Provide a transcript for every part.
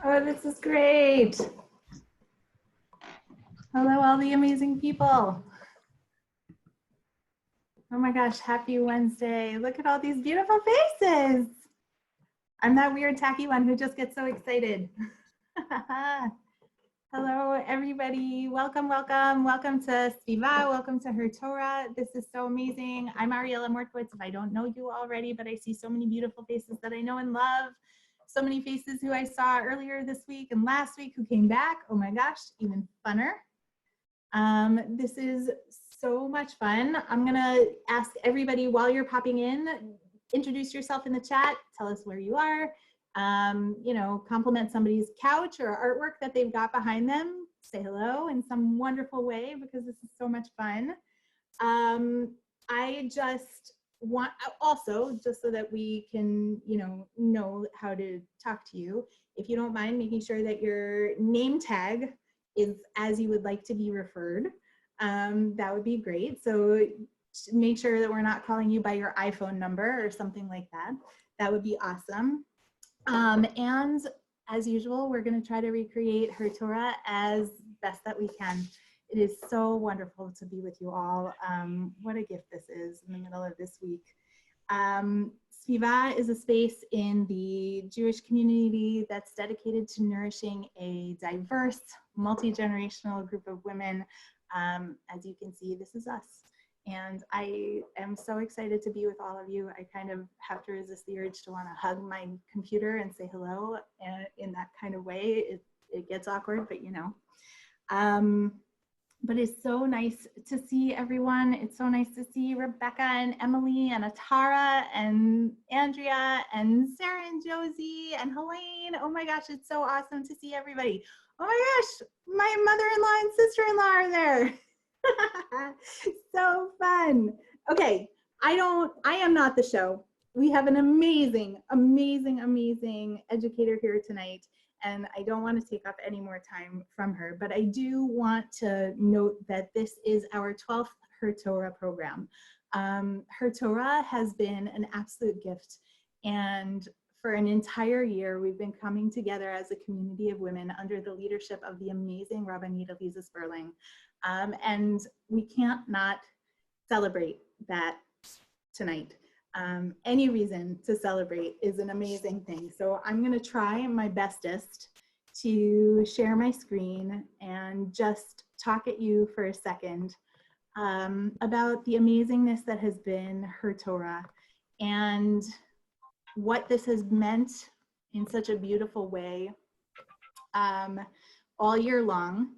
Oh, this is great. Hello, all the amazing people. Oh my gosh, happy Wednesday. Look at all these beautiful faces. I'm that weird tacky one who just gets so excited. Hello, everybody. Welcome, welcome. Welcome to SVIVAH. Welcome to HerTorah. This is so amazing. I'm Ariela Morkowitz. If I don't know you already, but I see so many beautiful faces that I know and love. So many faces who I saw earlier this week and last week who came back. Oh my gosh, even funner. This is so much fun. I'm gonna ask everybody while you're popping in, introduce yourself in the chat, tell us where you are, you know, compliment somebody's couch or artwork that they've got behind them, say hello in some wonderful way because this is so much fun. I just want, also, just so that we can, you know how to talk to you, if you don't mind making sure that your name tag is as you would like to be referred, that would be great. So make sure that we're not calling you by your iPhone number or something like that. That would be awesome. And as usual, we're going to try to recreate HerTorah as best that we can. It is so wonderful to be with you all. What a gift this is in the middle of this week. SVIVAH is a space in the Jewish community that's dedicated to nourishing a diverse, multi-generational group of women. As you can see, this is us. And I am so excited to be with all of you. I kind of have to resist the urge to want to hug my computer and say hello in that kind of way. It gets awkward, but you know. But it's so nice to see everyone. It's so nice to see Rebecca and Emily and Atara and Andrea and Sarah and Josie and Helene. Oh my gosh, it's so awesome to see everybody. Oh my gosh, my mother-in-law and sister-in-law are there. So fun. Okay, I am not the show. We have an amazing, amazing, amazing educator here tonight. And I don't want to take up any more time from her, but I do want to note that this is our 12th HerTorah program. HerTorah has been an absolute gift, and for an entire year, we've been coming together as a community of women under the leadership of the amazing Rabbanit Elisa Sperling. And we can't not celebrate that tonight. Any reason to celebrate is an amazing thing. So I'm going to try my bestest to share my screen and just talk at you for a second about the amazingness that has been HerTorah and what this has meant in such a beautiful way all year long.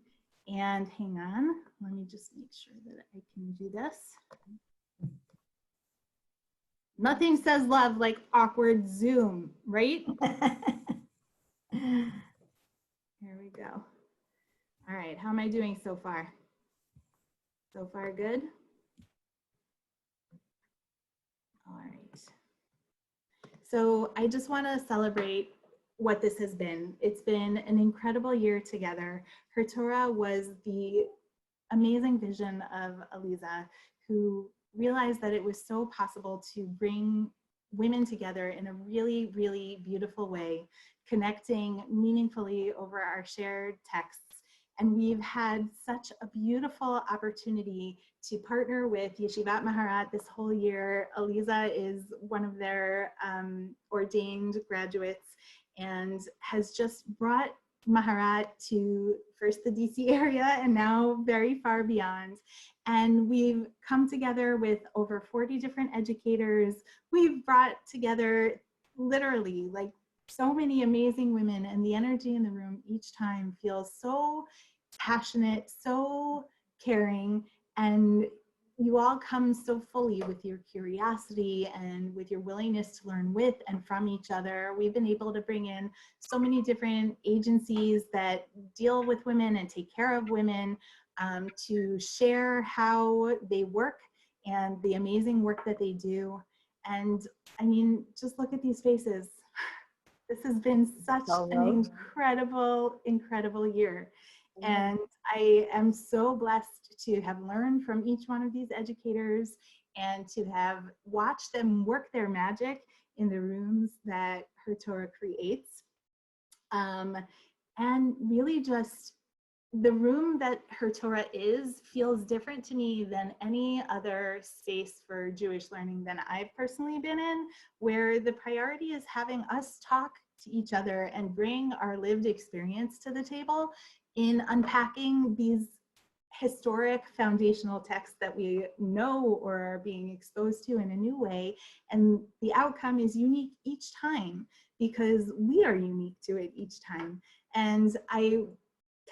And hang on, let me just make sure that I can do this. Nothing says love like awkward Zoom, right? Here we go. All right, how am I doing so far? So far, good? All right. So I just want to celebrate what this has been. It's been an incredible year together. HerTorah was the amazing vision of Elisa, who realized that it was so possible to bring women together in a really, really beautiful way, connecting meaningfully over our shared texts. And we've had such a beautiful opportunity to partner with Yeshivat Maharat this whole year. Elisa is one of their ordained graduates and has just brought Maharat to first the DC area and now very far beyond. And we've come together with over 40 different educators. We've brought together literally like so many amazing women, and the energy in the room each time feels so passionate, so caring, and you all come so fully with your curiosity and with your willingness to learn with and from each other. We've been able to bring in so many different agencies that deal with women and take care of women to share how they work and the amazing work that they do. And I mean, just look at these faces. This has been such an incredible, incredible year. And I am so blessed to have learned from each one of these educators and to have watched them work their magic in the rooms that HerTorah creates. And really just the room that HerTorah feels different to me than any other space for Jewish learning than I've personally been in, where the priority is having us talk to each other and bring our lived experience to the table in unpacking these historic foundational texts that we know or are being exposed to in a new way. And the outcome is unique each time because we are unique to it each time. And I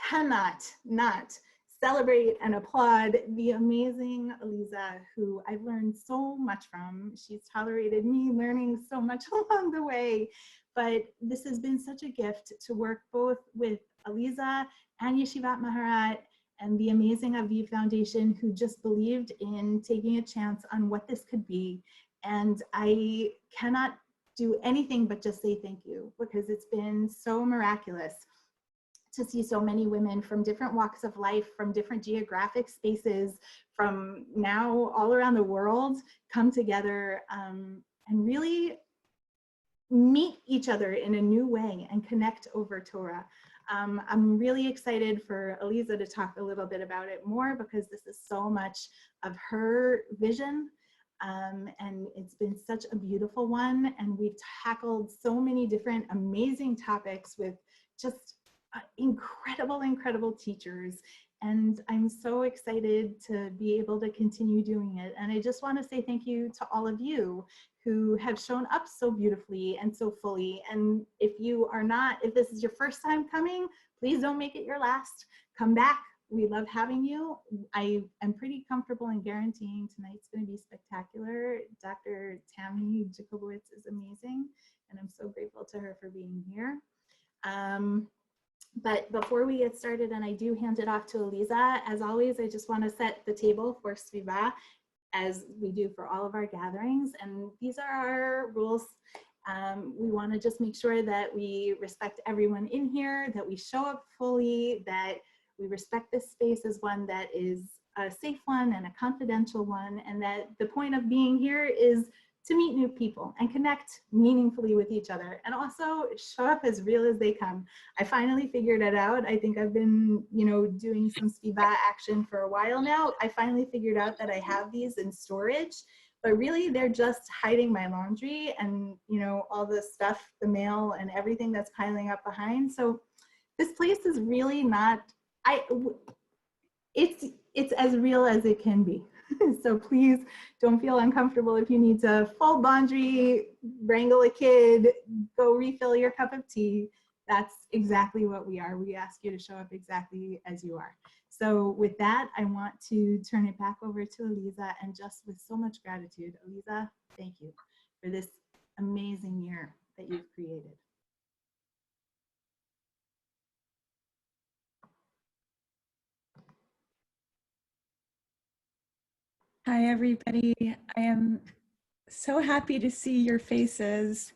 cannot not celebrate and applaud the amazing Aliza, who I've learned so much from. She's tolerated me learning so much along the way, but this has been such a gift to work both with Aliza and Yeshivat Maharat and the amazing Aviv Foundation, who just believed in taking a chance on what this could be. And I cannot do anything but just say thank you, because it's been so miraculous to see so many women from different walks of life, from different geographic spaces, from now all around the world come together and really meet each other in a new way and connect over Torah. I'm really excited for Aliza to talk a little bit about it more, because this is so much of her vision. And it's been such a beautiful one. And we've tackled so many different amazing topics with just incredible teachers. And I'm so excited to be able to continue doing it. And I just want to say thank you to all of you who have shown up so beautifully and so fully. And if this is your first time coming, please don't make it your last. Come back. We love having you. I am pretty comfortable in guaranteeing tonight's going to be spectacular. Dr. Tammy Jacobowitz is amazing, and I'm so grateful to her for being here. But before we get started, and I do hand it off to Aliza, as always, I just want to set the table for SVIVAH, as we do for all of our gatherings. And these are our rules. We want to just make sure that we respect everyone in here, that we show up fully, that we respect this space as one that is a safe one and a confidential one, and that the point of being here is to meet new people and connect meaningfully with each other, and also show up as real as they come. I finally figured it out. I think I've been, doing some SVIVAH action for a while now. I finally figured out that I have these in storage, but really they're just hiding my laundry and, all the stuff, the mail and everything that's piling up behind. So this place is really not, it's as real as it can be. So please don't feel uncomfortable if you need to fold laundry, wrangle a kid, go refill your cup of tea. That's exactly what we are. We ask you to show up exactly as you are. So with that, I want to turn it back over to Aliza, and just with so much gratitude, Aliza, thank you for this amazing year that you've created. Hi, everybody. I am so happy to see your faces.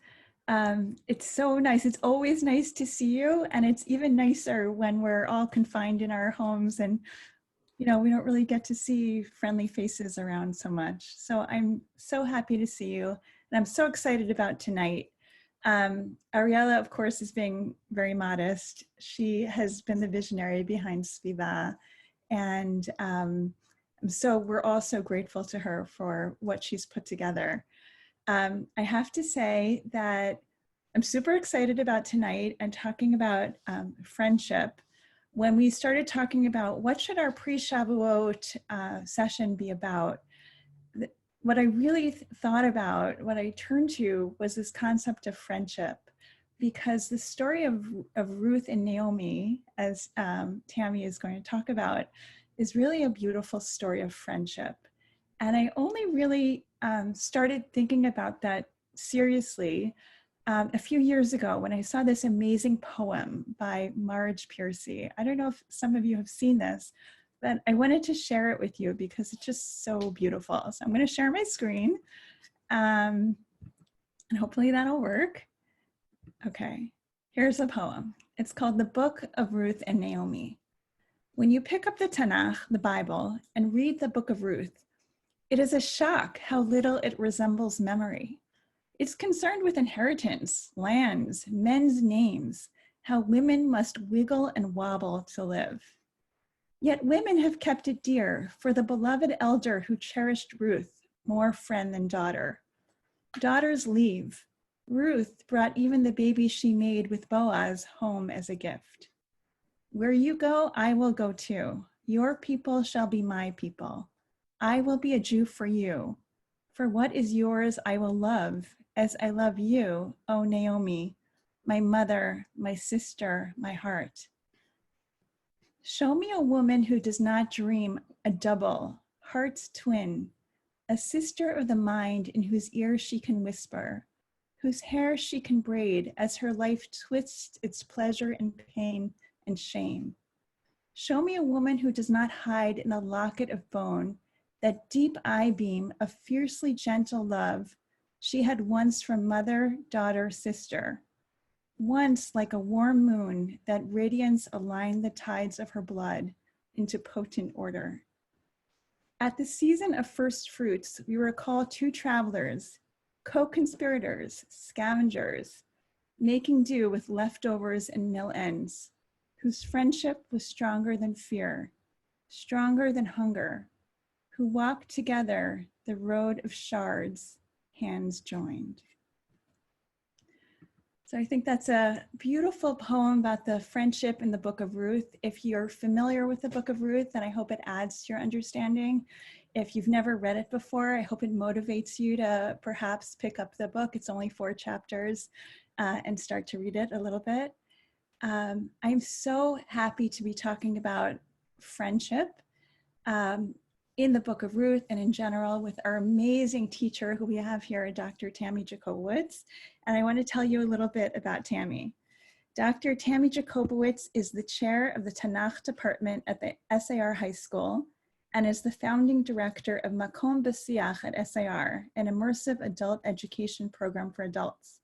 It's so nice. It's always nice to see you, and it's even nicer when we're all confined in our homes and, we don't really get to see friendly faces around so much. So I'm so happy to see you, and I'm so excited about tonight. Ariela, of course, is being very modest. She has been the visionary behind SVIVAH, and so we're all so grateful to her for what she's put together. I have to say that I'm super excited about tonight and talking about friendship. When we started talking about what should our pre-Shavuot session be about, what I really thought about, what I turned to, was this concept of friendship, because the story of Ruth and Naomi, as Tammy is going to talk about, is really a beautiful story of friendship. And I only really started thinking about that seriously a few years ago when I saw this amazing poem by Marge Piercy. I don't know if some of you have seen this, but I wanted to share it with you because it's just so beautiful. So I'm going to share my screen, and hopefully that'll work. Okay, here's a poem. It's called The Book of Ruth and Naomi. When you pick up the Tanakh, the Bible, and read the book of Ruth, it is a shock how little it resembles memory. It's concerned with inheritance, lands, men's names, how women must wiggle and wobble to live. Yet women have kept it dear for the beloved elder who cherished Ruth, more friend than daughter. Daughters leave. Ruth brought even the baby she made with Boaz home as a gift. Where you go, I will go too. Your people shall be my people. I will be a Jew for you. For what is yours, I will love, as I love you, O Naomi, my mother, my sister, my heart. Show me a woman who does not dream a double, heart's twin, a sister of the mind in whose ear she can whisper, whose hair she can braid as her life twists its pleasure and pain and shame. Show me a woman who does not hide in a locket of bone, that deep eye beam of fiercely gentle love she had once from mother, daughter, sister. Once like a warm moon, that radiance aligned the tides of her blood into potent order. At the season of first fruits, we recall two travelers, co-conspirators, scavengers, making do with leftovers and mill ends, whose friendship was stronger than fear, stronger than hunger, who walked together the road of shards, hands joined. So I think that's a beautiful poem about the friendship in the book of Ruth. If you're familiar with the book of Ruth, then I hope it adds to your understanding. If you've never read it before, I hope it motivates you to perhaps pick up the book. It's only 4 chapters and start to read it a little bit. I'm so happy to be talking about friendship in the book of Ruth and in general with our amazing teacher who we have here, Dr. Tammy Jacobowitz. And I want to tell you a little bit about Tammy. Dr. Tammy Jacobowitz is the chair of the Tanakh department at the SAR High School and is the founding director of Makom B'Siach at SAR, an immersive adult education program for adults.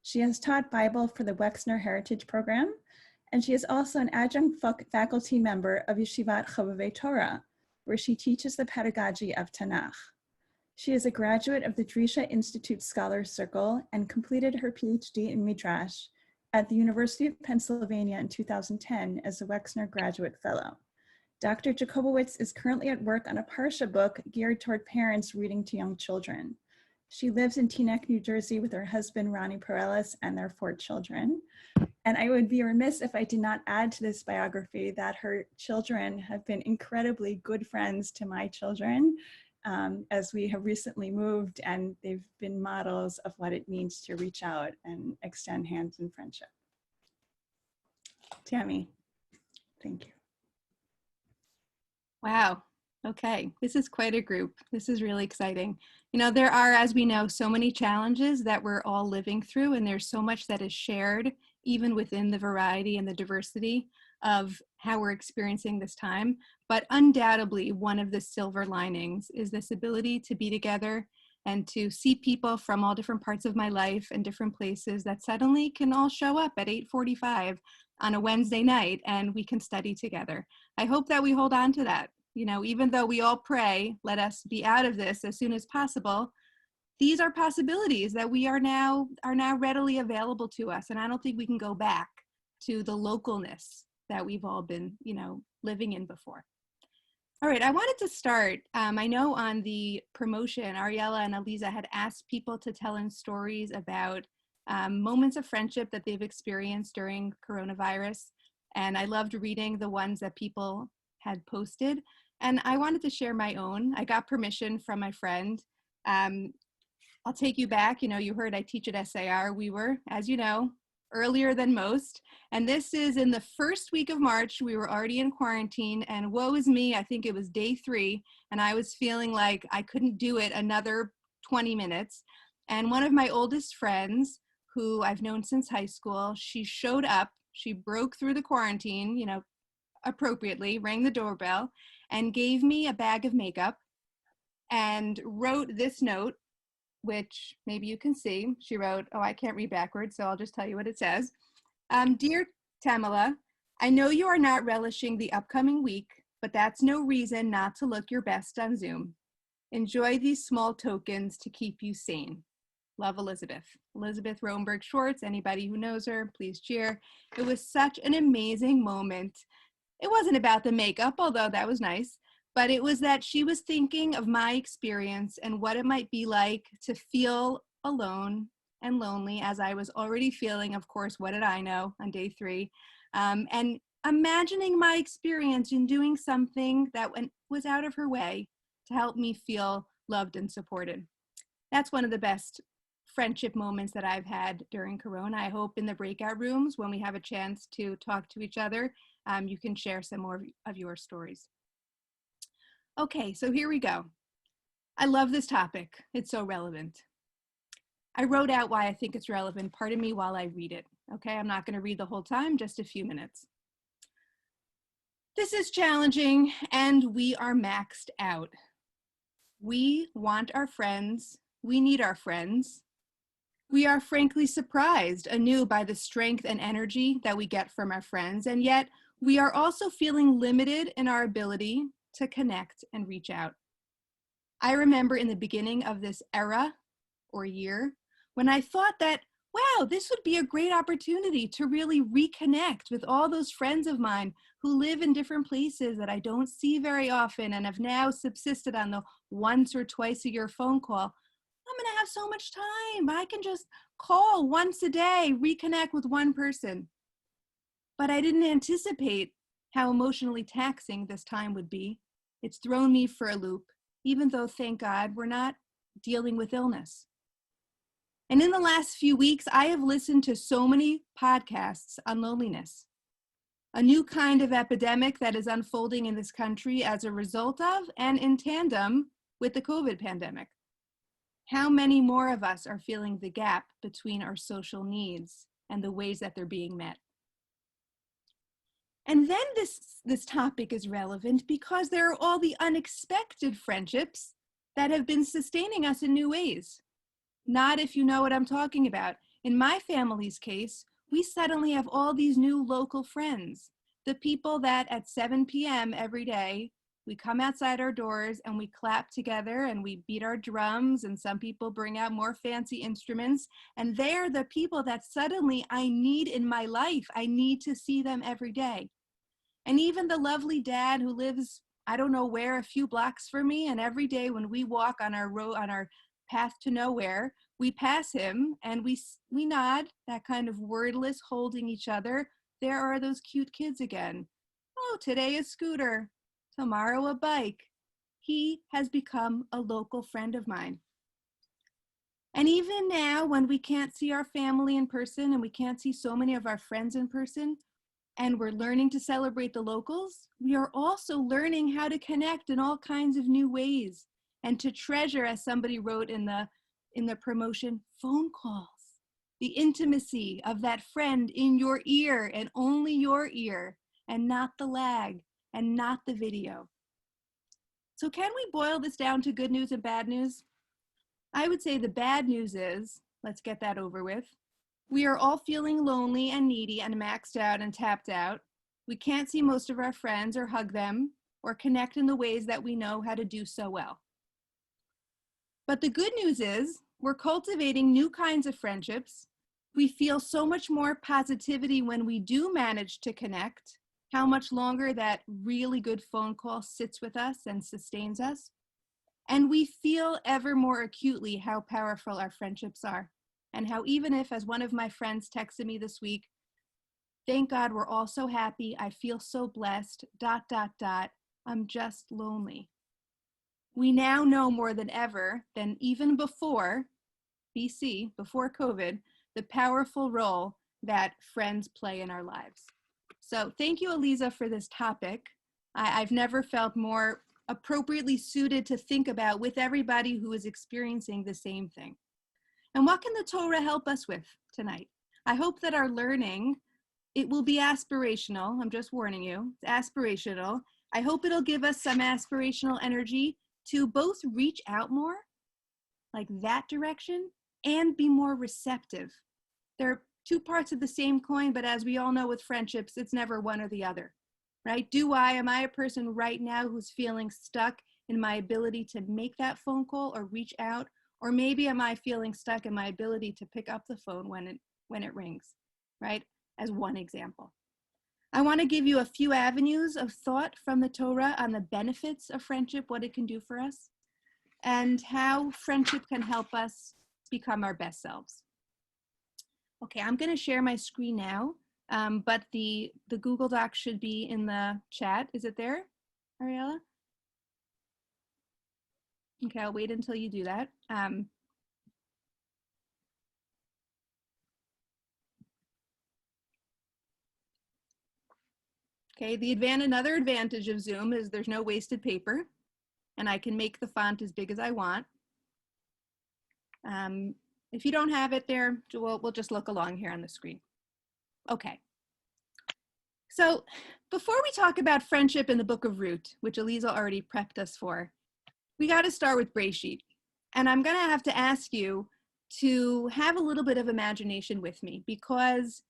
She has taught Bible for the Wexner Heritage program, and she is also an adjunct faculty member of Yeshivat Chovevei Torah, where she teaches the Pedagogy of Tanakh. She is a graduate of the Drisha Institute Scholars Circle and completed her PhD in Midrash at the University of Pennsylvania in 2010 as a Wexner Graduate Fellow. Dr. Jacobowitz is currently at work on a parsha book geared toward parents reading to young children. She lives in Teaneck, New Jersey with her husband, Ronnie Perelis, and their 4 children. And I would be remiss if I did not add to this biography that her children have been incredibly good friends to my children as we have recently moved, and they've been models of what it means to reach out and extend hands in friendship. Tammy, thank you. Wow. Okay. This is quite a group. This is really exciting. You know, there are, as we know, so many challenges that we're all living through, and there's so much that is shared even within the variety and the diversity of how we're experiencing this time. But undoubtedly, one of the silver linings is this ability to be together and to see people from all different parts of my life and different places that suddenly can all show up at 8:45 on a Wednesday night and we can study together. I hope that we hold on to that. You know, even though we all pray, let us be out of this as soon as possible, these are possibilities that we are now readily available to us. And I don't think we can go back to the localness that we've all been, you know, living in before. All right, I wanted to start. I know on the promotion, Ariela and Eliza had asked people to tell in stories about moments of friendship that they've experienced during coronavirus. And I loved reading the ones that people had posted. And I wanted to share my own. I got permission from my friend. I'll take you back. You know, you heard I teach at SAR. We were, as you know, earlier than most. And this is in the first week of March. We were already in quarantine, and woe is me, I think it was day 3, and I was feeling like I couldn't do it another 20 minutes. And one of my oldest friends, who I've known since high school, she showed up. She broke through the quarantine, you know, appropriately, rang the doorbell, and gave me a bag of makeup and wrote this note, which maybe you can see. She wrote, oh, I can't read backwards, so I'll just tell you what it says. Dear Tamala, I know you are not relishing the upcoming week, but that's no reason not to look your best on Zoom. Enjoy these small tokens to keep you sane. Love Elizabeth. Elizabeth Rosenberg Schwartz, anybody who knows her, please cheer. It was such an amazing moment. It wasn't about the makeup, although that was nice, but it was that she was thinking of my experience and what it might be like to feel alone and lonely, as I was already feeling. Of course, what did I know on day 3? And imagining my experience in doing something that was out of her way to help me feel loved and supported. That's one of the best friendship moments that I've had during Corona. I hope in the breakout rooms, when we have a chance to talk to each other, you can share some more of your stories. Okay, so here we go. I love this topic. It's so relevant. I wrote out why I think it's relevant. Pardon me while I read it. Okay, I'm not going to read the whole time, just a few minutes. This is challenging, and we are maxed out. We want our friends. We need our friends. We are frankly surprised anew by the strength and energy that we get from our friends, and yet we are also feeling limited in our ability to connect and reach out. I remember in the beginning of this era or year when I thought that, wow, this would be a great opportunity to really reconnect with all those friends of mine who live in different places that I don't see very often and have now subsisted on the once or twice a year phone call. I'm going to have so much time. I can just call once a day, reconnect with one person. But I didn't anticipate how emotionally taxing this time would be. It's thrown me for a loop, even though, thank God, we're not dealing with illness. And in the last few weeks, I have listened to so many podcasts on loneliness, a new kind of epidemic that is unfolding in this country as a result of and in tandem with the COVID pandemic. How many more of us are feeling the gap between our social needs and the ways that they're being met? And then this topic is relevant because there are all the unexpected friendships that have been sustaining us in new ways. Not if you know what I'm talking about. In my family's case, we suddenly have all these new local friends, the people that at 7 p.m. every day, we come outside our doors and we clap together and we beat our drums, and some people bring out more fancy instruments, and they're the people that suddenly I need in my life. I need to see them every day. And even the lovely dad who lives, I don't know where, a few blocks from me, and every day when we walk on our road, on our path to nowhere, we pass him and we nod, that kind of wordless holding each other. There are those cute kids again. Oh, today a scooter, tomorrow a bike. He has become a local friend of mine. And even now, when we can't see our family in person and we can't see so many of our friends in person, and we're learning to celebrate the locals, we are also learning how to connect in all kinds of new ways and to treasure, as somebody wrote in the promotion, phone calls, the intimacy of that friend in your ear and only your ear, and not the lag and not the video. So can we boil this down to good news and bad news? I would say the bad news is, let's get that over with. We are all feeling lonely and needy and maxed out and tapped out. We can't see most of our friends or hug them or connect in the ways that we know how to do so well. But the good news is we're cultivating new kinds of friendships. We feel so much more positivity when we do manage to connect, how much longer that really good phone call sits with us and sustains us. And we feel ever more acutely how powerful our friendships are. And how even if, as one of my friends texted me this week, thank God we're all so happy, I feel so blessed, ... I'm just lonely. We now know more than ever, than even before BC, before COVID, the powerful role that friends play in our lives. So thank you, Eliza, for this topic. I've never felt more appropriately suited to think about with everybody who is experiencing the same thing. And what can the Torah help us with tonight? I hope that our learning, it will be aspirational. I'm just warning you, it's aspirational. I hope it'll give us some aspirational energy to both reach out more, like that direction, and be more receptive. They're two parts of the same coin, but as we all know with friendships, it's never one or the other, right? Am I a person right now who's feeling stuck in my ability to make that phone call or reach out? Or maybe am I feeling stuck in my ability to pick up the phone when it rings, right? As one example. I want to give you a few avenues of thought from the Torah on the benefits of friendship, what it can do for us, and how friendship can help us become our best selves. Okay, I'm going to share my screen now, but the Google Doc should be in the chat. Is it there, Ariela? Okay, I'll wait until you do that. Okay, another advantage of Zoom is there's no wasted paper, and I can make the font as big as I want. If you don't have it there, we'll just look along here on the screen. Okay. So before we talk about friendship in the book of Ruth, which Eliza already prepped us for, we got to start with Breakout. And I'm going to have to ask you to have a little bit of imagination with me, because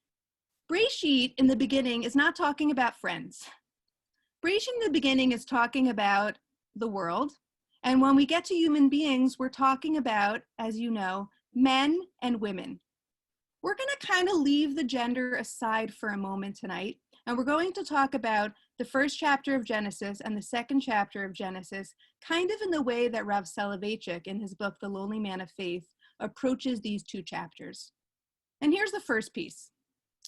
Breakout in the beginning is not talking about friends. Breakout in the beginning is talking about the world. And when we get to human beings, we're talking about, as you know, men and women. We're going to kind of leave the gender aside for a moment tonight, and we're going to talk about the first chapter of Genesis and the second chapter of Genesis, kind of in the way that Rav Soloveitchik in his book, The Lonely Man of Faith, approaches these two chapters. And here's the first piece.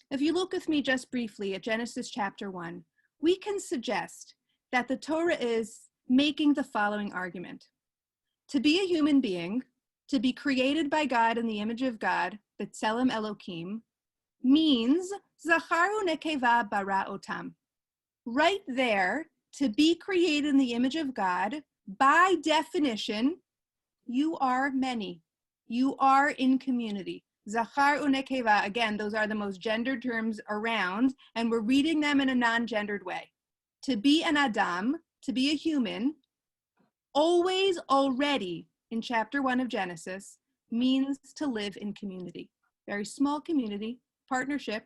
If you look with me just briefly at Genesis chapter 1, we can suggest that the Torah is making the following argument. To be a human being, to be created by God in the image of God, B'Tselem Elokim, means Zachar u'Nekeva bara otam. Right there, to be created in the image of God, by definition, you are many. You are in community. Zachar u'Nekeva, again, those are the most gendered terms around, and we're reading them in a non-gendered way. To be an Adam, to be a human, always already in chapter 1 of Genesis, means to live in community. Very small community, partnership,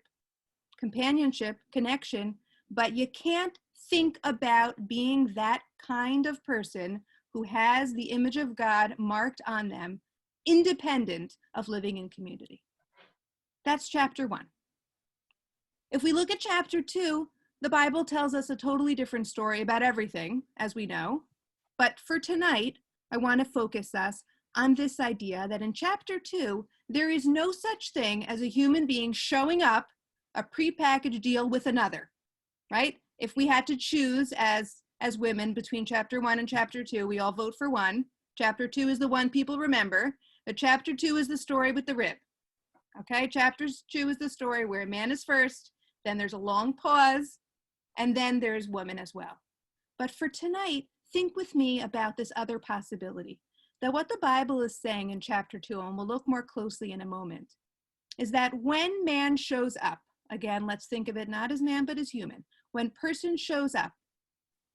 companionship, connection, but you can't think about being that kind of person who has the image of God marked on them, independent of living in community. That's chapter 1. If we look at chapter 2, the Bible tells us a totally different story about everything, as we know. But for tonight, I want to focus us on this idea that in chapter 2, there is no such thing as a human being showing up a prepackaged deal with another, right? If we had to choose as women between chapter 1 and chapter 2, we all vote for 1. Chapter 2 is the one people remember. But chapter 2 is the story with the rib. Okay, chapter 2 is the story where man is first, then there's a long pause, and then there's woman as well. But for tonight, think with me about this other possibility, that what the Bible is saying in chapter 2, and we'll look more closely in a moment, is that when man shows up, again, let's think of it not as man, but as human. When person shows up,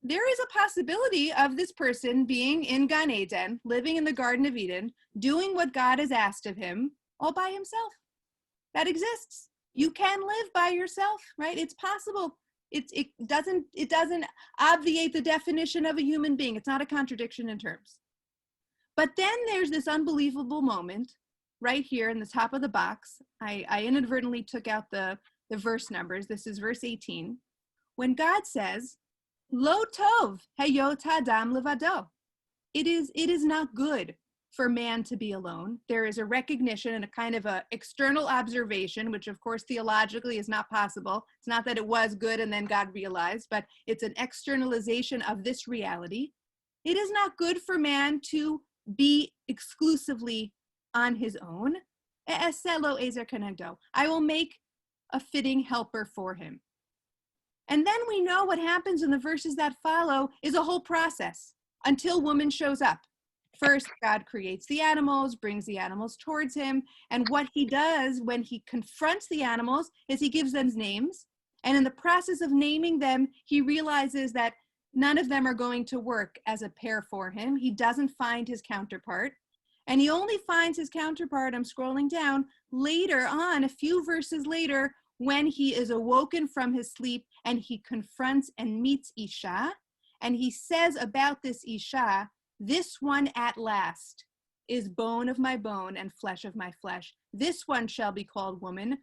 there is a possibility of this person being in Gan Eden, living in the Garden of Eden, doing what God has asked of him, all by himself. That exists. You can live by yourself, right? It's possible. It doesn't obviate the definition of a human being. It's not a contradiction in terms. But then there's this unbelievable moment right here in the top of the box. I inadvertently took out the verse numbers. This is verse 18. When God says, Lo tov hayot adam levado. It is not good for man to be alone. There is a recognition and a kind of a external observation, which of course theologically is not possible. It's not that it was good and then God realized, but it's an externalization of this reality. It is not good for man to be exclusively on his own. I will make a fitting helper for him. And then we know what happens in the verses that follow is a whole process until woman shows up. First, God creates the animals, brings the animals towards him. And what he does when he confronts the animals is he gives them names. And in the process of naming them, he realizes that none of them are going to work as a pair for him. He doesn't find his counterpart. And he only finds his counterpart, I'm scrolling down, later on, a few verses later, when he is awoken from his sleep and he confronts and meets Isha. And he says about this Isha, this one at last is bone of my bone and flesh of my flesh. This one shall be called woman,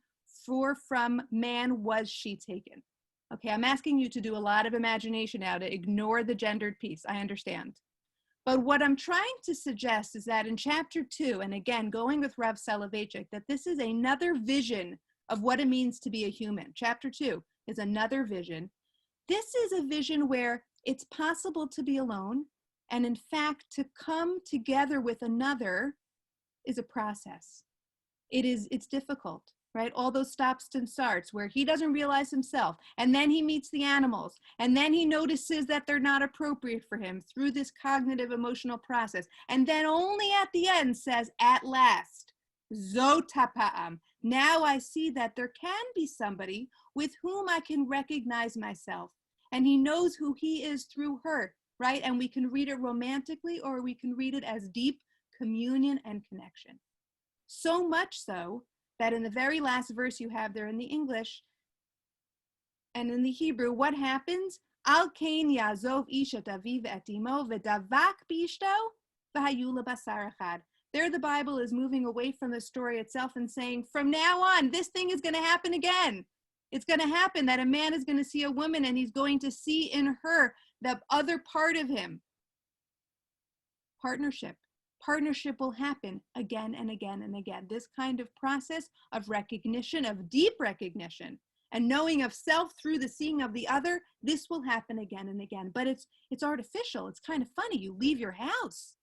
for from man was she taken. Okay, I'm asking you to do a lot of imagination now to ignore the gendered piece. I understand. But what I'm trying to suggest is that in chapter 2, and again, going with Rav Soloveitchik, that this is another vision of what it means to be a human. Chapter 2 is another vision. This is a vision where it's possible to be alone, and in fact, to come together with another is a process. It's difficult, right? All those stops and starts where he doesn't realize himself, and then he meets the animals, and then he notices that they're not appropriate for him through this cognitive emotional process, and then only at the end says, at last, Zotapa'am. Now I see that there can be somebody with whom I can recognize myself, and he knows who he is through her, right? And we can read it romantically, or we can read it as deep communion and connection. So much so that in the very last verse you have there in the English and in the Hebrew, what happens? Al kain yazov ishat aviv et imo v'davak b'ishto v'hayu lebasar echad. There the Bible is moving away from the story itself and saying, from now on, this thing is going to happen again. It's going to happen that a man is going to see a woman and he's going to see in her the other part of him. Partnership. Partnership will happen again and again and again. This kind of process of recognition, of deep recognition, and knowing of self through the seeing of the other, this will happen again and again. But it's artificial. It's kind of funny. You leave your house,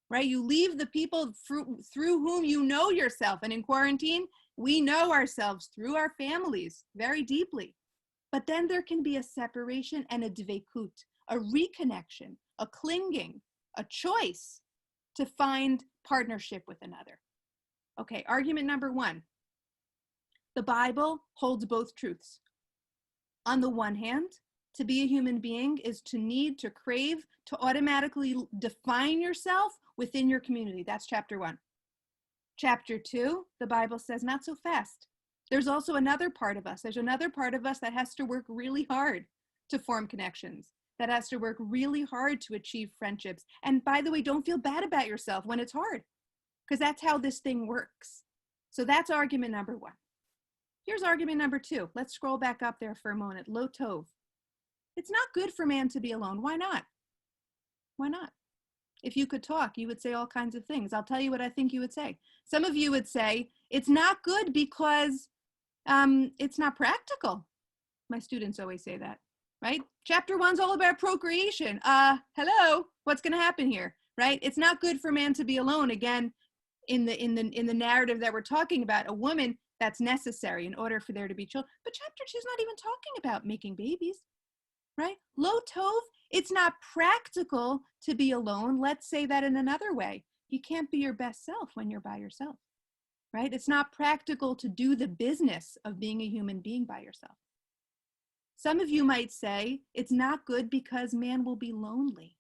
right? You leave the people through whom you know yourself. And in quarantine, we know ourselves through our families very deeply. But then there can be a separation and a dveikut, a reconnection, a clinging, a choice to find partnership with another. Okay, argument number 1. The Bible holds both truths. On the one hand, to be a human being is to need, to crave, to automatically define yourself within your community. That's chapter 1. Chapter 2, the Bible says not so fast. There's also another part of us. There's another part of us that has to work really hard to form connections, that has to work really hard to achieve friendships. And by the way, don't feel bad about yourself when it's hard, because that's how this thing works. So that's argument number 1. Here's argument number 2. Let's scroll back up there for a moment. Lo tov. It's not good for man to be alone. Why not? Why not? If you could talk, you would say all kinds of things. I'll tell you what I think you would say. Some of you would say, it's not good because it's not practical. My students always say that, right? Chapter 1's all about procreation. Hello, what's going to happen here, right? It's not good for man to be alone. Again, in the narrative that we're talking about, a woman, that's necessary in order for there to be children. But chapter 2 is not even talking about making babies, right? Lo tov, it's not practical to be alone. Let's say that in another way. You can't be your best self when you're by yourself, right? It's not practical to do the business of being a human being by yourself. Some of you might say it's not good because man will be lonely.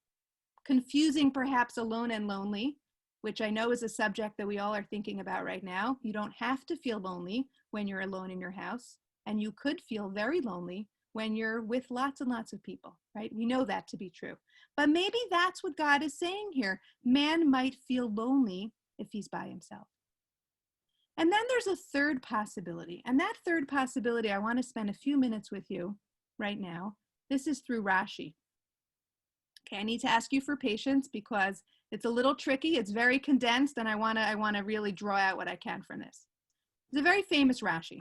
Confusing perhaps alone and lonely, which I know is a subject that we all are thinking about right now. You don't have to feel lonely when you're alone in your house, and you could feel very lonely when you're with lots and lots of people, right? We know that to be true. But maybe that's what God is saying here. Man might feel lonely if he's by himself. And then there's a third possibility. And that third possibility, I want to spend a few minutes with you right now. This is through Rashi. Okay, I need to ask you for patience because it's a little tricky. It's very condensed, and I want to really draw out what I can from this. It's a very famous Rashi.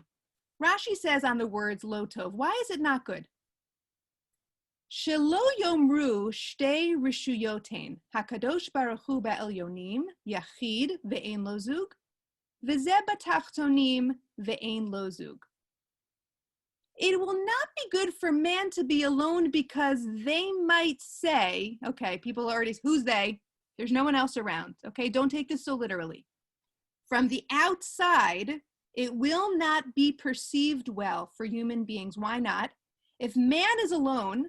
Rashi says on the words lo tov, why is it not good? Shelo yomru shtei rishuyotain, hakadosh baruch hu ba'elyonim, yachid ve'ein lo zug, v'zeh batachtonim ve'ein lo zug. It will not be good for man to be alone because they might say, okay, people already, who's they? There's no one else around, okay? Don't take this so literally. From the outside, it will not be perceived well for human beings. Why not? If man is alone,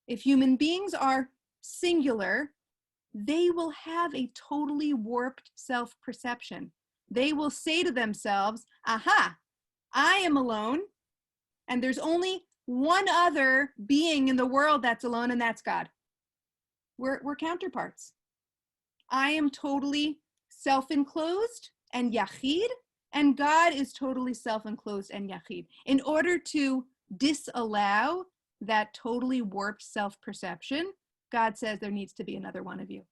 if human beings are singular, they will have a totally warped self-perception. They will say to themselves, aha, I am alone, and there's only one other being in the world that's alone, and that's God. We're counterparts. I am totally self-enclosed and yachid, and God is totally self-enclosed and yachid. In order to disallow that totally warped self-perception, God says there needs to be another one of you.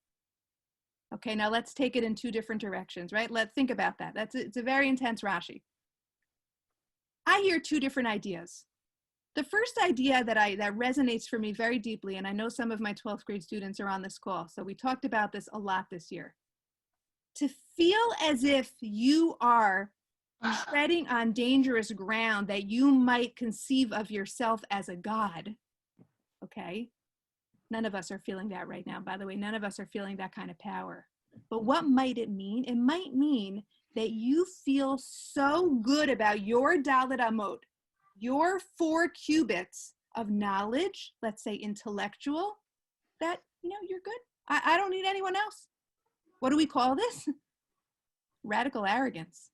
Okay, now let's take it in two different directions, right? Let's think about that. It's a very intense Rashi. I hear two different ideas. The first idea that resonates for me very deeply, and I know some of my 12th grade students are on this call, so we talked about this a lot this year. To feel as if you are treading on dangerous ground, that you might conceive of yourself as a god, okay? None of us are feeling that right now. By the way, none of us are feeling that kind of power. But what might it mean? It might mean that you feel so good about your Dalet Amot, your 4 cubits of knowledge, let's say intellectual, that, you're good. I don't need anyone else. What do we call this? Radical arrogance.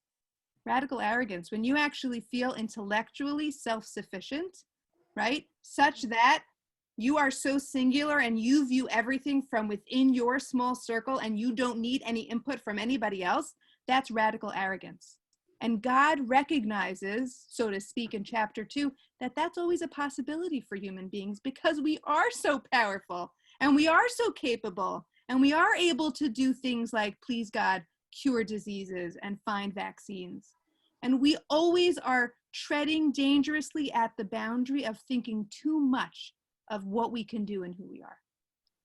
Radical arrogance. When you actually feel intellectually self-sufficient, right? Such that you are so singular and you view everything from within your small circle and you don't need any input from anybody else. That's radical arrogance. And God recognizes, so to speak, in chapter 2, that that's always a possibility for human beings because we are so powerful and we are so capable and we are able to do things like, please God, cure diseases and find vaccines. And we always are treading dangerously at the boundary of thinking too much of what we can do and who we are.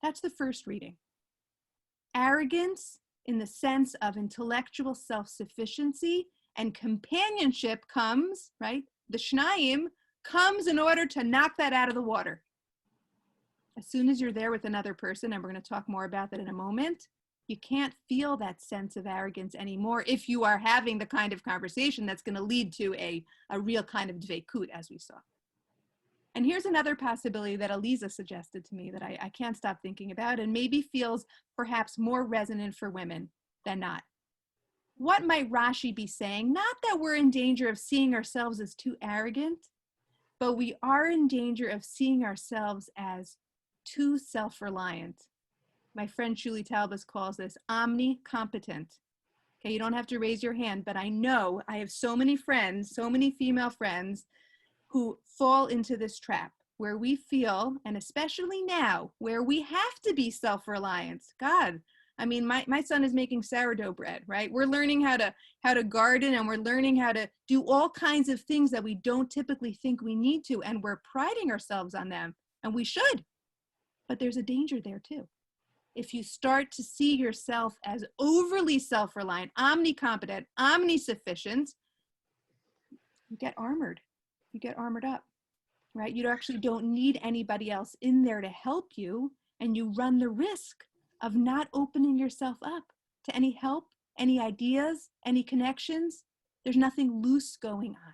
That's the first reading. Arrogance in the sense of intellectual self-sufficiency and companionship comes, right? The shnayim comes in order to knock that out of the water. As soon as you're there with another person, and we're going to talk more about that in a moment, you can't feel that sense of arrogance anymore if you are having the kind of conversation that's going to lead to a real kind of dveikut, as we saw. And here's another possibility that Aliza suggested to me that I can't stop thinking about and maybe feels perhaps more resonant for women than not. What might Rashi be saying? Not that we're in danger of seeing ourselves as too arrogant, but we are in danger of seeing ourselves as too self-reliant. My friend Shuli Talbus calls this omnicompetent. Okay, you don't have to raise your hand, but I know I have so many friends, so many female friends who fall into this trap where we feel, and especially now, where we have to be self-reliant. God, I mean, my son is making sourdough bread, right? We're learning how to garden and we're learning how to do all kinds of things that we don't typically think we need to, and we're priding ourselves on them, and we should. But there's a danger there too. If you start to see yourself as overly self-reliant, omnicompetent, omnisufficient, you get armored. You get armored up, right? You actually don't need anybody else in there to help you, and you run the risk of not opening yourself up to any help, any ideas, any connections. There's nothing loose going on.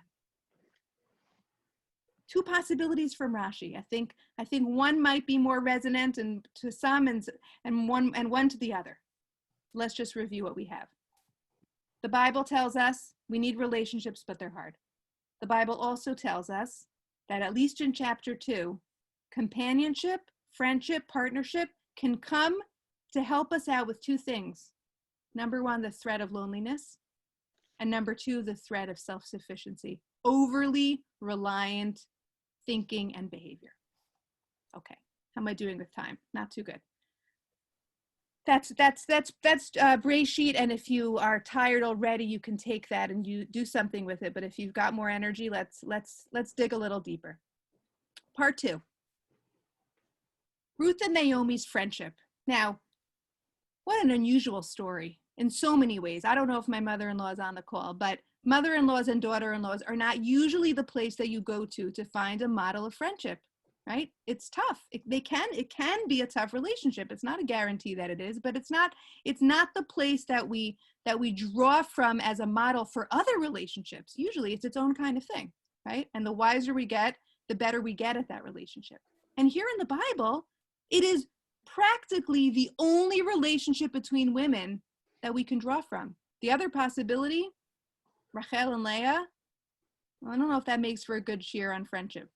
Two possibilities from Rashi. I think one might be more resonant and to some and one to the other. Let's just review what we have. The Bible tells us we need relationships, but they're hard. The Bible also tells us that at least in chapter 2, companionship, friendship, partnership can come to help us out with two things. Number one, the threat of loneliness. And number two, the threat of self-sufficiency, overly reliant thinking and behavior. Okay, how am I doing with time? Not too good. That's Breshit, and if you are tired already, you can take that and you do something with it. But if you've got more energy, let's dig a little deeper. Part 2. Ruth and Naomi's friendship. Now, what an unusual story in so many ways. I don't know if my mother-in-law is on the call, but mother-in-laws and daughter-in-laws are not usually the place that you go to find a model of friendship. Right? It's tough. It can be a tough relationship. It's not a guarantee that it is, but it's not the place that we draw from as a model for other relationships. Usually it's its own kind of thing, right? And the wiser we get, the better we get at that relationship. And here in the Bible, it is practically the only relationship between women that we can draw from. The other possibility, Rachel and Leah, I don't know if that makes for a good shir on friendship.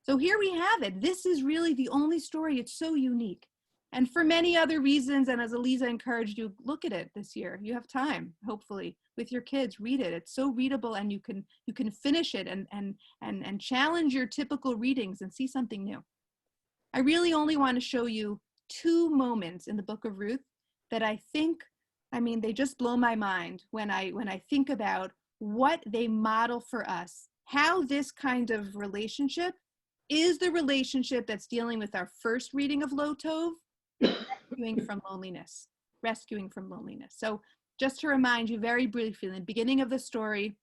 So here we have it. This is really the only story. It's so unique. And for many other reasons, and as Eliza encouraged you, look at it this year. You have time, hopefully, with your kids. Read it. It's so readable, and you can finish it and challenge your typical readings and see something new. I really only want to show you 2 moments in the book of Ruth that I think, they just blow my mind when I think about what they model for us, how this kind of relationship is the relationship that's dealing with our first reading of Lo Tov, rescuing from loneliness. So just to remind you very briefly, in the beginning of the story,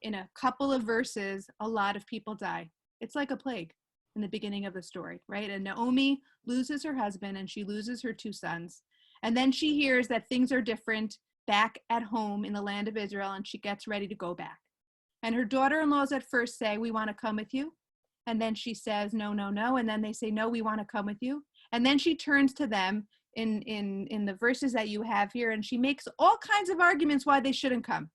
in a couple of verses, a lot of people die. It's like a plague in the beginning of the story, right? And Naomi loses her husband and she loses her 2 sons. And then she hears that things are different back at home in the land of Israel, and she gets ready to go back. And her daughter-in-laws at first say, we want to come with you. And then she says, no, no, no. And then they say, no, we want to come with you. And then she turns to them in the verses that you have here, and she makes all kinds of arguments why they shouldn't come.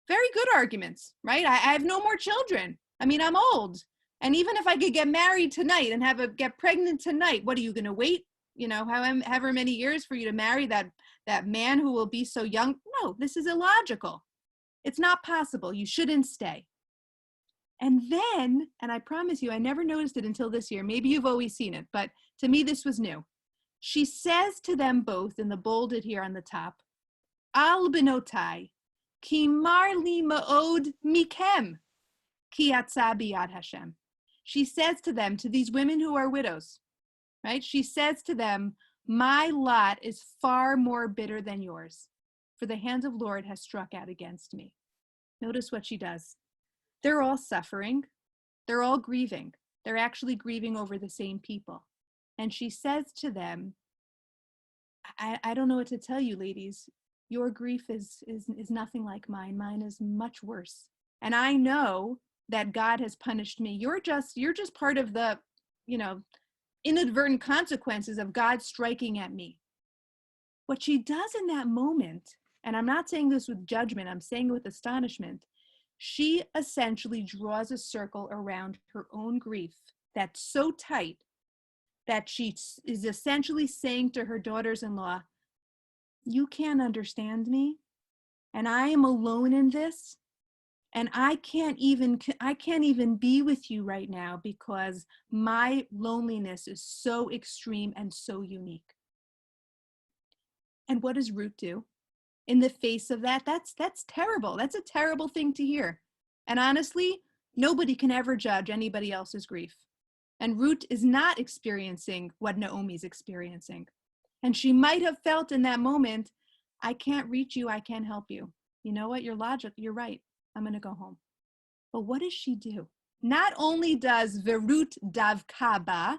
Very good arguments, right? I have no more children. I'm old. And even if I could get married tonight and get pregnant tonight, what are you going to wait? However many years for you to marry that man who will be so young? No, this is illogical. It's not possible. You shouldn't stay. And then, and I promise you, I never noticed it until this year. Maybe you've always seen it, but to me, this was new. She says to them both, in the bolded here on the top, Al benotai, ki mar li ma'od mikem, ki yatsa biyad Hashem. She says to them, to these women who are widows, right? She says to them, my lot is far more bitter than yours, for the hand of Lord has struck out against me. Notice what she does. They're all suffering. They're all grieving. They're actually grieving over the same people. And she says to them, I don't know what to tell you, ladies. Your grief is nothing like mine. Mine is much worse. And I know that God has punished me. You're just part of the, inadvertent consequences of God striking at me. What she does in that moment, and I'm not saying this with judgment, I'm saying it with astonishment, she essentially draws a circle around her own grief that's so tight that she is essentially saying to her daughters-in-law, you can't understand me, and I am alone in this, and I can't even be with you right now because my loneliness is so extreme and so unique. And what does Ruth do? In the face of that, that's terrible. That's a terrible thing to hear. And honestly, nobody can ever judge anybody else's grief. And Ruth is not experiencing what Naomi's experiencing. And she might have felt in that moment, I can't reach you, I can't help you. You know what, you're right. I'm going to go home. But what does she do? Not only does verut davkaba,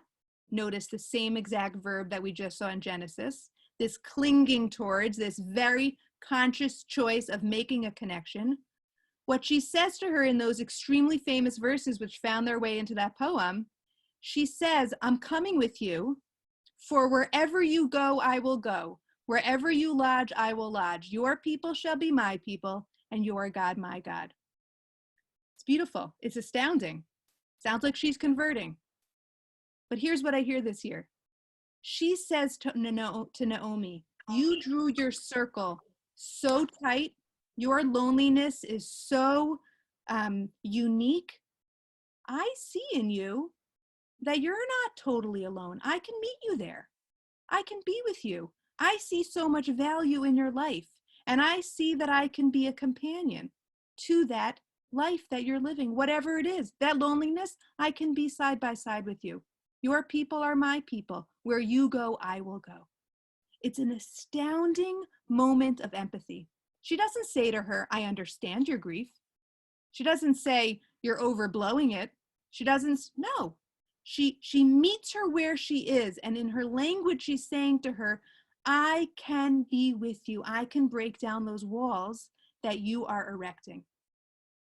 notice the same exact verb that we just saw in Genesis, this clinging towards, this very conscious choice of making a connection. What she says to her in those extremely famous verses which found their way into that poem, she says, I'm coming with you, for wherever you go, I will go. Wherever you lodge, I will lodge. Your people shall be my people, and your God, my God. It's beautiful. It's astounding. Sounds like she's converting. But here's what I hear this year. She says to Naomi, you drew your circle so tight. Your loneliness is so unique. I see in you that you're not totally alone. I can meet you there. I can be with you. I see so much value in your life. And I see that I can be a companion to that life that you're living, whatever it is. That loneliness, I can be side by side with you. Your people are my people. Where you go, I will go. It's an astounding moment of empathy. She doesn't say to her, I understand your grief. She doesn't say, you're overblowing it. She doesn't, no. She meets her where she is. And in her language, she's saying to her, I can be with you. I can break down those walls that you are erecting.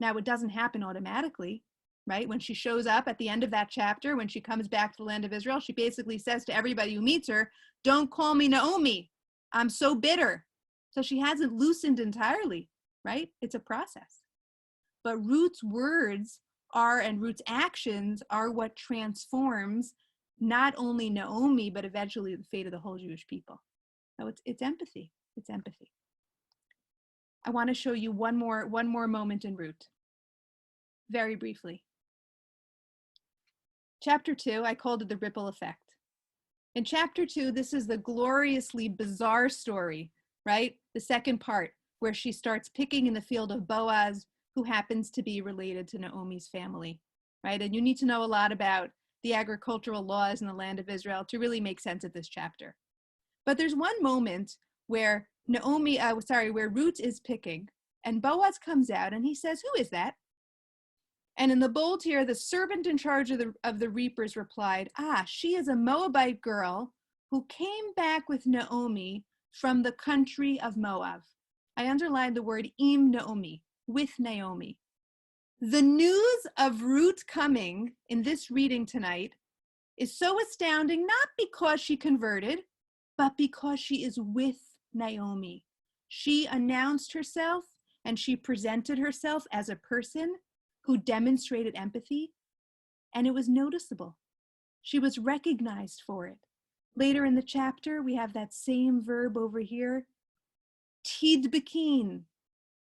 Now, it doesn't happen automatically, right? When she shows up at the end of that chapter, when she comes back to the land of Israel, she basically says to everybody who meets her, don't call me Naomi. I'm so bitter. So she hasn't loosened entirely, right? It's a process. But Ruth's words are, and Ruth's actions are what transforms not only Naomi, but eventually the fate of the whole Jewish people. So it's empathy. It's empathy. I want to show you one more moment in Ruth, very briefly. Chapter 2, I called it the ripple effect. In chapter 2, this is the gloriously bizarre story, right? The second part, where she starts picking in the field of Boaz, who happens to be related to Naomi's family, right? And you need to know a lot about the agricultural laws in the land of Israel to really make sense of this chapter. But there's one moment where where Ruth is picking, and Boaz comes out and he says, "Who is that?" And in the bold here, the servant in charge of the reapers replied, "She is a Moabite girl who came back with Naomi from the country of Moab." I underlined the word im Naomi, with Naomi. The news of Ruth coming in this reading tonight is so astounding, not because she converted, but because she is with Naomi. She announced herself and she presented herself as a person who demonstrated empathy, and it was noticeable. She was recognized for it. Later in the chapter, we have that same verb over here, tidbekin,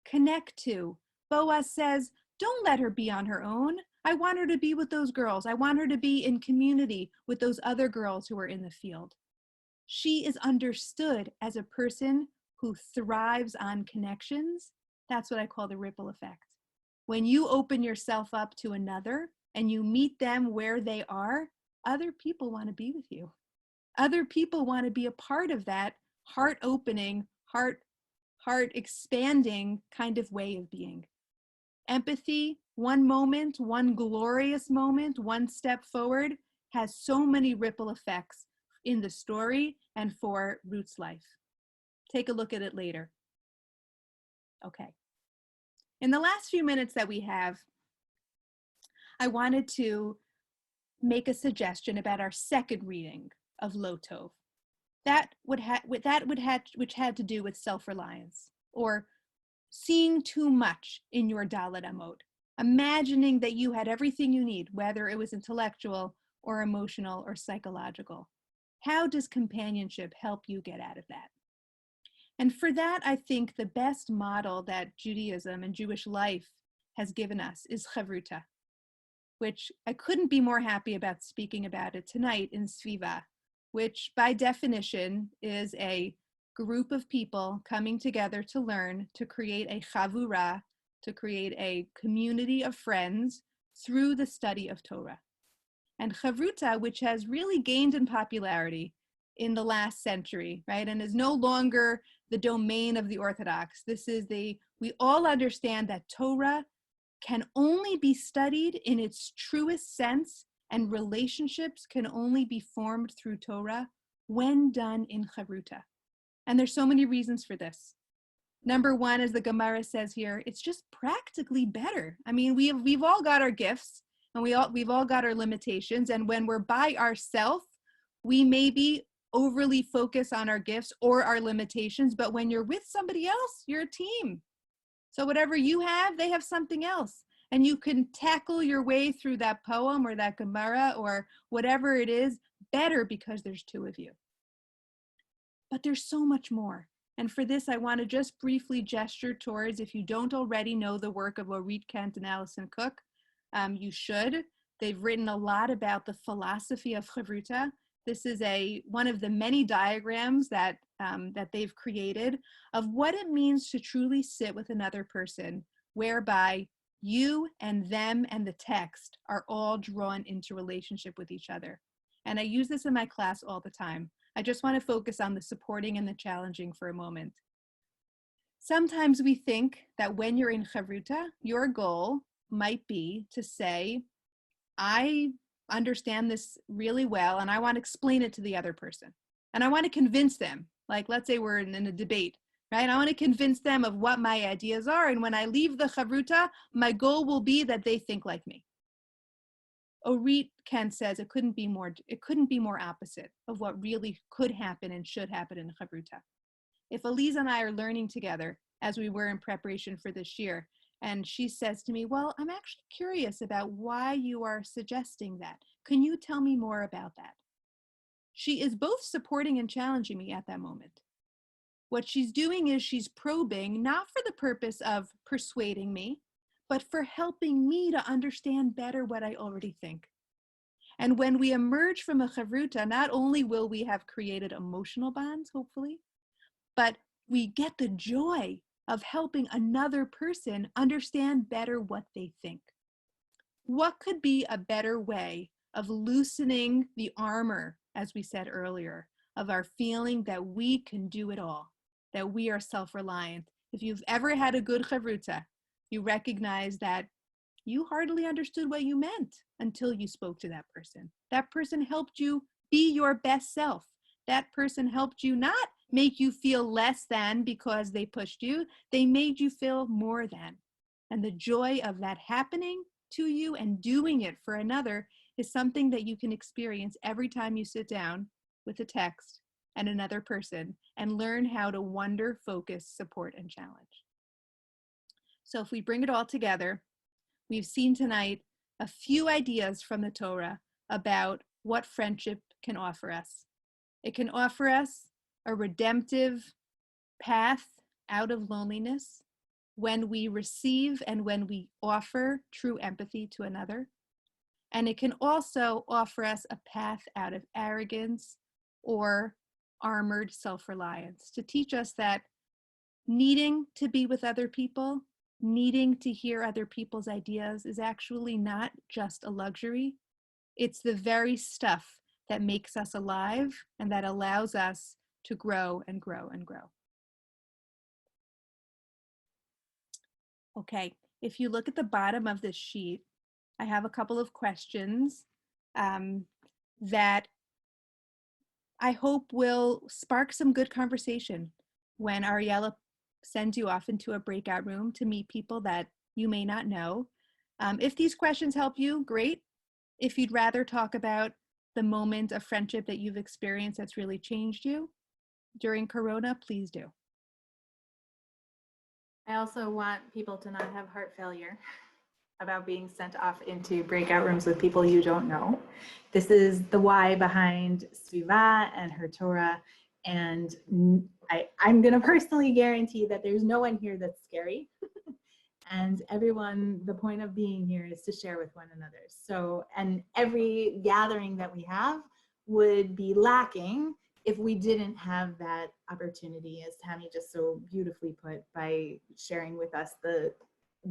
connect to. Boaz says, don't let her be on her own. I want her to be with those girls. I want her to be in community with those other girls who are in the field. She is understood as a person who thrives on connections. That's what I call the ripple effect. When you open yourself up to another and you meet them where they are, other people want to be with you. Other people want to be a part of that heart-opening, heart-expanding kind of way of being. Empathy, one moment, one glorious moment, one step forward, has so many ripple effects in the story and for Ruth's life. Take a look at it later. Okay. In the last few minutes that we have, I wanted to make a suggestion about our second reading of Lo Tov. Which had to do with self-reliance, or seeing too much in your Dalet Amot, imagining that you had everything you need, whether it was intellectual or emotional or psychological. How does companionship help you get out of that? And for that, I think the best model that Judaism and Jewish life has given us is HerTorah, which I couldn't be more happy about speaking about it tonight in SVIVAH, which by definition is a group of people coming together to learn, to create a chavurah, to create a community of friends through the study of Torah. And HerTorah, which has really gained in popularity in the last century, right, and is no longer the domain of the Orthodox. We all understand that Torah can only be studied in its truest sense, and relationships can only be formed through Torah when done in HerTorah. And there's so many reasons for this. Number one, as the Gemara says here, it's just practically better. I mean, we've all got our gifts and we've all got our limitations. And when we're by ourselves, we maybe overly focus on our gifts or our limitations. But when you're with somebody else, you're a team. So whatever you have, they have something else. And you can tackle your way through that poem or that Gemara or whatever it is better because there's two of you. But there's so much more. And for this, I want to just briefly gesture towards, if you don't already know the work of Orit Kent and Allison Cook, you should. They've written a lot about the philosophy of HerTorah. This is one of the many diagrams that they've created of what it means to truly sit with another person, whereby you and them and the text are all drawn into relationship with each other. And I use this in my class all the time. I just want to focus on the supporting and the challenging for a moment. Sometimes we think that when you're in HerTorah, your goal might be to say, I understand this really well and I want to explain it to the other person. And I want to convince them, like let's say we're in a debate, right? I want to convince them of what my ideas are. And when I leave the HerTorah, my goal will be that they think like me. Orit Kent says it couldn't be more opposite of what really could happen and should happen in HerTorah. If Elise and I are learning together, as we were in preparation for this year, And she says to me, well, I'm actually curious about why you are suggesting that. Can you tell me more about that? She is both supporting and challenging me at that moment. What she's doing is she's probing, not for the purpose of persuading me, but for helping me to understand better what I already think. And when we emerge from a chavruta, not only will we have created emotional bonds, hopefully, but we get the joy of helping another person understand better what they think. What could be a better way of loosening the armor, as we said earlier, of our feeling that we can do it all, that we are self-reliant? If you've ever had a good chavruta, you recognize that you hardly understood what you meant until you spoke to that person. That person helped you be your best self. That person helped you not make you feel less than because they pushed you. They made you feel more than. And the joy of that happening to you and doing it for another is something that you can experience every time you sit down with a text and another person and learn how to wonder, focus, support, and challenge. So if we bring it all together, we've seen tonight a few ideas from the Torah about what friendship can offer us. It can offer us a redemptive path out of loneliness when we receive and when we offer true empathy to another. And it can also offer us a path out of arrogance or armored self-reliance, to teach us that needing to be with other people, needing to hear other people's ideas is actually not just a luxury. It's the very stuff that makes us alive and that allows us to grow and grow and grow. Okay, if you look at the bottom of this sheet, I have a couple of questions that I hope will spark some good conversation when Ariela sends you off into a breakout room to meet people that you may not know. If these questions help you, great. If you'd rather talk about the moment of friendship that you've experienced that's really changed you during Corona, please do. I also want people to not have heart failure about being sent off into breakout rooms with people you don't know. This is the why behind SVIVAH and HerTorah. And I'm gonna personally guarantee that there's no one here that's scary. And everyone, the point of being here is to share with one another. So, and every gathering that we have would be lacking if we didn't have that opportunity, as Tammy just so beautifully put, by sharing with us the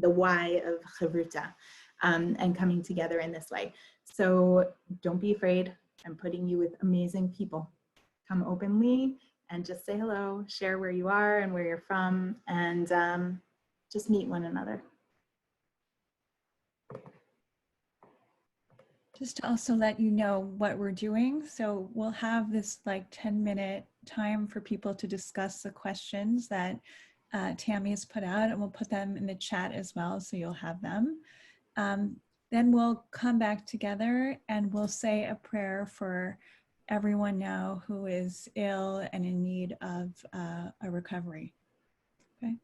why of chavruta and coming together in this way. So don't be afraid. I'm putting you with amazing people. Come openly and just say hello, share where you are and where you're from, and just meet one another. Just to also let you know what we're doing. So we'll have this like 10-minute time for people to discuss the questions that Tammy has put out, and we'll put them in the chat as well, so you'll have them. Then we'll come back together and we'll say a prayer for everyone now who is ill and in need of a recovery. Okay.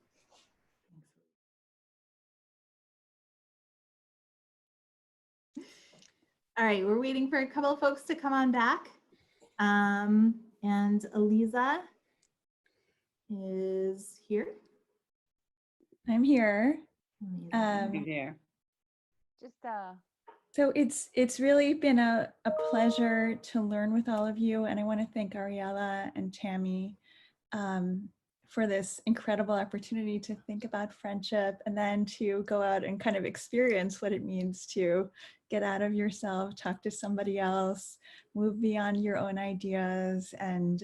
All right, we're waiting for a couple of folks to come on back. And Eliza is here. I'm here. Amazing. There. Just So it's really been a pleasure to learn with all of you, and I want to thank Ariela and Tammy for this incredible opportunity to think about friendship and then to go out and kind of experience what it means to get out of yourself, talk to somebody else, move beyond your own ideas, and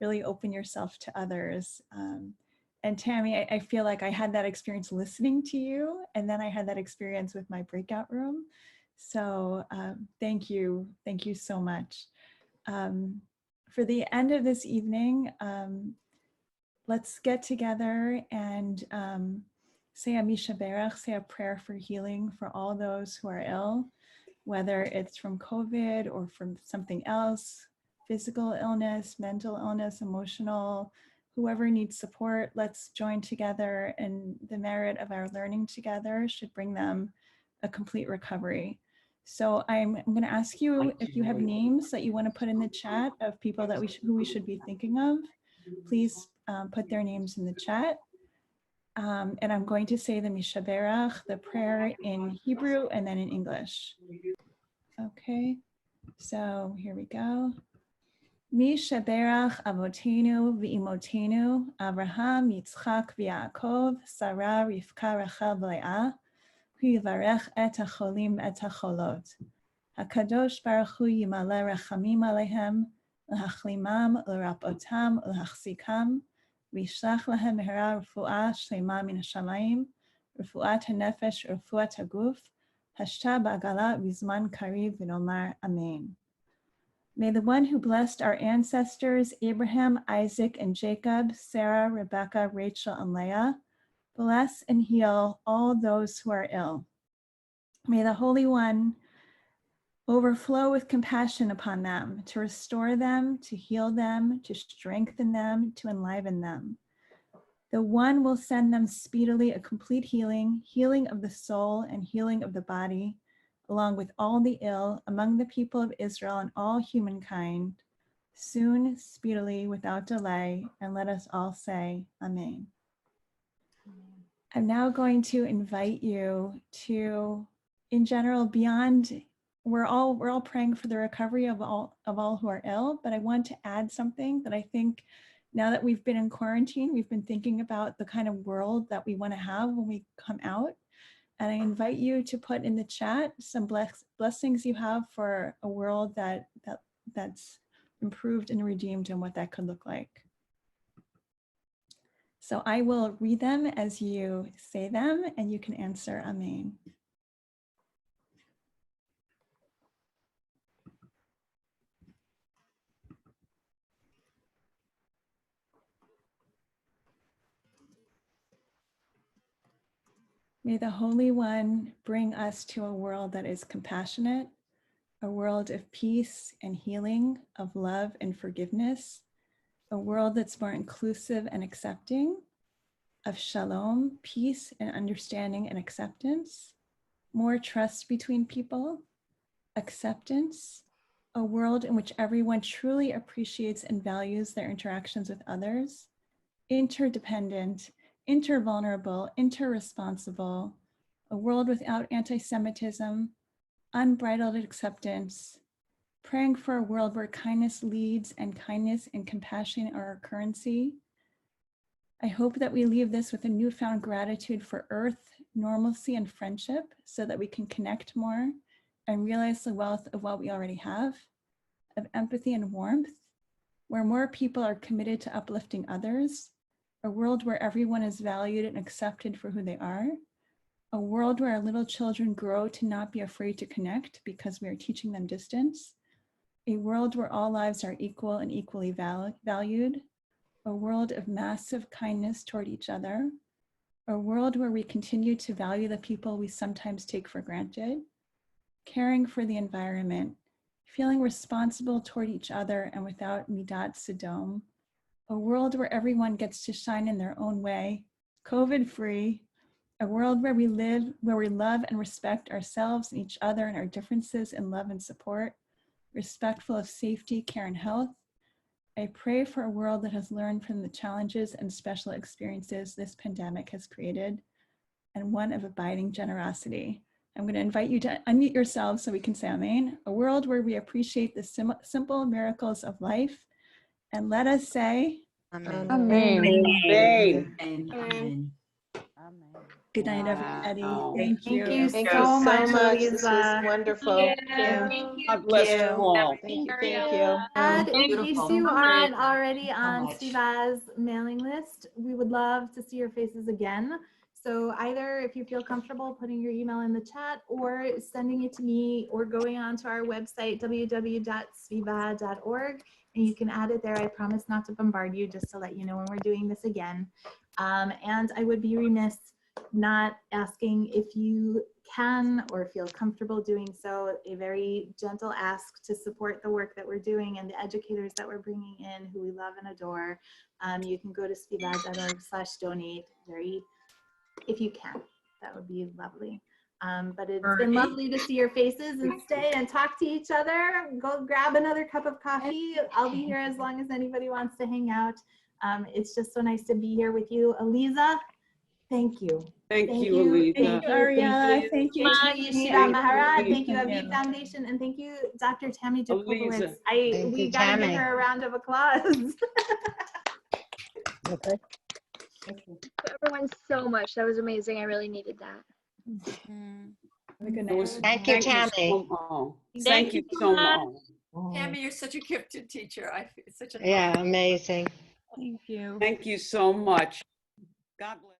really open yourself to others. And Tammy, I feel like I had that experience listening to you, and then I had that experience with my breakout room. So thank you so much. For the end of this evening, let's get together and say a mishaberach, say a prayer for healing for all those who are ill, whether it's from COVID or from something else, physical illness, mental illness, emotional, Whoever needs support, let's join together, and the merit of our learning together should bring them a complete recovery. So I'm going to ask you if you have names that you want to put in the chat of people that who we should be thinking of. Please put their names in the chat. And I'm going to say the Mishaberach, the prayer in Hebrew and then in English. Okay, so here we go. Mishaberach avotenu v'imotenu, Abraham, Yitzchak v'Yaakov, Sarah, Rivka, Rachel v'Leah, hu yivarech et hacholim et hacholot. HaKadosh Baruch Hu yimaleh rachamim alehem, l'hachlimam, l'rapotam, l'hachzikam, v'yishlach lahem mehera refuah shlema min hashamayim, refuat hanefesh, refuat haguf, hashta ba'agala v'zman kariv v'nomar amen. May the one who blessed our ancestors, Abraham, Isaac, and Jacob, Sarah, Rebecca, Rachel, and Leah, bless and heal all those who are ill. May the Holy One overflow with compassion upon them, to restore them, to heal them, to strengthen them, to enliven them. The One will send them speedily a complete healing, healing of the soul and healing of the body, along with all the ill among the people of Israel and all humankind, soon, speedily, without delay, and let us all say, Amen. I'm now going to invite you to, in general, beyond, we're all praying for the recovery of all who are ill, but I want to add something that I think now that we've been in quarantine, we've been thinking about the kind of world that we want to have when we come out. And I invite you to put in the chat some blessings you have for a world that's improved and redeemed, and what that could look like. So I will read them as you say them, and you can answer Amen. May the Holy One bring us to a world that is compassionate, a world of peace and healing, of love and forgiveness, a world that's more inclusive and accepting, of shalom, peace and understanding and acceptance, more trust between people, acceptance, a world in which everyone truly appreciates and values their interactions with others, interdependent, intervulnerable, interresponsible, a world without anti-Semitism, unbridled acceptance, praying for a world where kindness leads and kindness and compassion are our currency. I hope that we leave this with a newfound gratitude for earth, normalcy, and friendship, so that we can connect more and realize the wealth of what we already have, of empathy and warmth, where more people are committed to uplifting others, a world where everyone is valued and accepted for who they are, a world where our little children grow to not be afraid to connect because we are teaching them distance, a world where all lives are equal and equally valued, a world of massive kindness toward each other, a world where we continue to value the people we sometimes take for granted, caring for the environment, feeling responsible toward each other and without midat sedom, a world where everyone gets to shine in their own way, COVID-free, a world where we love and respect ourselves and each other and our differences in love and support, respectful of safety, care, and health. I pray for a world that has learned from the challenges and special experiences this pandemic has created, and one of abiding generosity. I'm going to invite you to unmute yourselves so we can say Amen. A world where we appreciate the simple miracles of life. And let us say, Amen. Amen. Amen. Amen. good night, everybody. Wow. Thank you. Thank you Thank so you so much, much. This was Louisa. wonderful. God bless you all. Thank you. Thank you. And in Beautiful. case you aren't already on much. SVIVAH's mailing list, we would love to see your faces again. So either if you feel comfortable putting your email in the chat or sending it to me or going on to our website, www.svivah.org, and you can add it there. I promise not to bombard you, just to let you know when we're doing this again. And I would be remiss not asking if you can or feel comfortable doing so, a very gentle ask to support the work that we're doing and the educators that we're bringing in who we love and adore. You can go to svivah.org/donate if you can. That would be lovely. But it's been lovely to see your faces and stay and talk to each other. Go grab another cup of coffee. I'll be here as long as anybody wants to hang out. It's just so nice to be here with you. Aliza, thank you. Thank you, Aliza. Thank you, Ariela. Thank you, Thank you, Tammy. Yeshivat Maharad. Thank you, Thank you. Aviv Foundation. And thank you, Dr. Tammy Jacobowitz. Aliza. We got to give her a round of applause. Okay. Everyone so much. That was amazing. I really needed that. Have a good It was- night. Thank you, Tammy. Thank you so much. Tammy, you're such a gifted teacher. It's such an Yeah, amazing. Thank you. Thank you so much. God bless.